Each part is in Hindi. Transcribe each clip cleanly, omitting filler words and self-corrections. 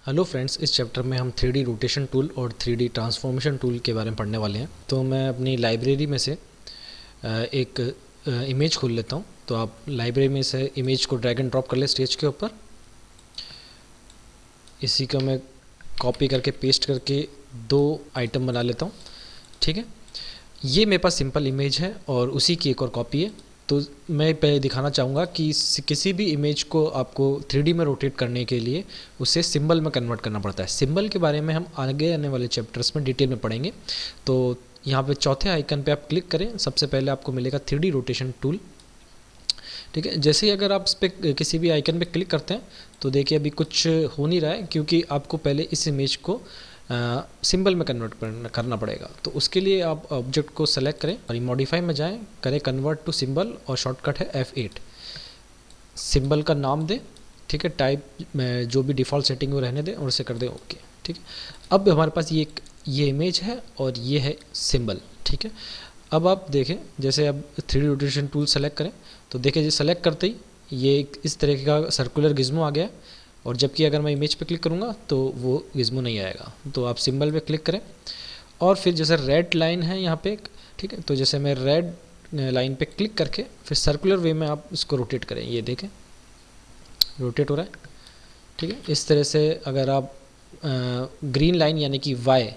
हेलो फ्रेंड्स, इस चैप्टर में हम 3D रोटेशन टूल और 3D ट्रांसफॉर्मेशन टूल के बारे में पढ़ने वाले हैं। तो मैं अपनी लाइब्रेरी में से एक इमेज खोल लेता हूं। तो आप लाइब्रेरी में से इमेज को ड्रैग एंड ड्रॉप कर ले स्टेज के ऊपर। इसी को मैं कॉपी करके पेस्ट करके दो आइटम बना लेता हूं। ठीक है, ये मेरे पास सिंपल इमेज है और उसी की एक और कॉपी है। तो मैं पहले दिखाना चाहूँगा कि किसी भी इमेज को आपको 3D में रोटेट करने के लिए उसे सिंबल में कन्वर्ट करना पड़ता है। सिंबल के बारे में हम आगे आने वाले चैप्टर्स में डिटेल में पढ़ेंगे। तो यहाँ पे चौथे आइकन पे आप क्लिक करें, सबसे पहले आपको मिलेगा 3D रोटेशन टूल। ठीक है, जैसे ही अगर आप इस पर किसी भी आइकन पे क्लिक करते हैं तो देखिए अभी कुछ हो नहीं रहा है, क्योंकि आपको पहले इस इमेज को सिंबल में कन्वर्ट करना पड़ेगा। तो उसके लिए आप ऑब्जेक्ट को सेलेक्ट करें और मॉडिफाई में जाएं, करें कन्वर्ट टू सिंबल और शॉर्टकट है F8। सिंबल का नाम दें, ठीक है, टाइप में जो भी डिफ़ॉल्ट सेटिंग वो रहने दें और उसे कर दें ओके। ठीक है, अब हमारे पास ये इमेज है और ये है सिंबल। ठीक है, अब आप देखें, जैसे अब 3D रोटेशन टूल सेलेक्ट करें तो देखें जी सेलेक्ट करते ही ये इस तरह का सर्कुलर गिज्मो आ गया है। और जबकि अगर मैं इमेज पे क्लिक करूँगा तो वो गिज्मो नहीं आएगा। तो आप सिंबल पे क्लिक करें और फिर जैसे रेड लाइन है यहाँ पे, ठीक है, तो जैसे मैं रेड लाइन पे क्लिक करके फिर सर्कुलर वे में आप इसको रोटेट करें। ये देखें रोटेट हो रहा है। ठीक है, इस तरह से अगर आप ग्रीन लाइन यानी कि वाई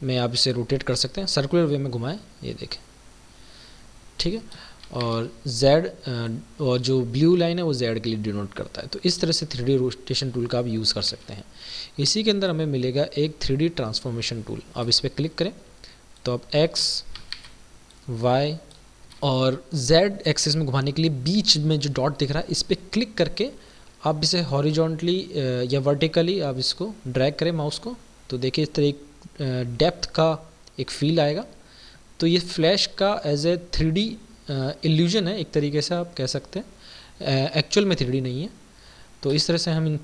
में आप इसे रोटेट कर सकते हैं, सर्कुलर वे में घुमाएं, ये देखें। ठीक है, और Z और जो ब्लू लाइन है वो Z के लिए डिनोट करता है। तो इस तरह से 3D रोटेशन टूल का आप यूज़ कर सकते हैं। इसी के अंदर हमें मिलेगा एक 3D ट्रांसफॉर्मेशन टूल। आप इस पर क्लिक करें तो आप X, Y और Z एक्सिस में घुमाने के लिए बीच में जो डॉट दिख रहा है इस पर क्लिक करके आप इसे हॉरिजॉन्टली या वर्टिकली आप इसको ड्रैग करें माउस को, तो देखिए इस तरह डेप्थ का एक फील आएगा। तो ये फ्लैश का एज ए 3D इल्यूजन है, एक तरीके से आप कह सकते हैं। एक्चुअल में 3D नहीं है। तो इस तरह से हम इन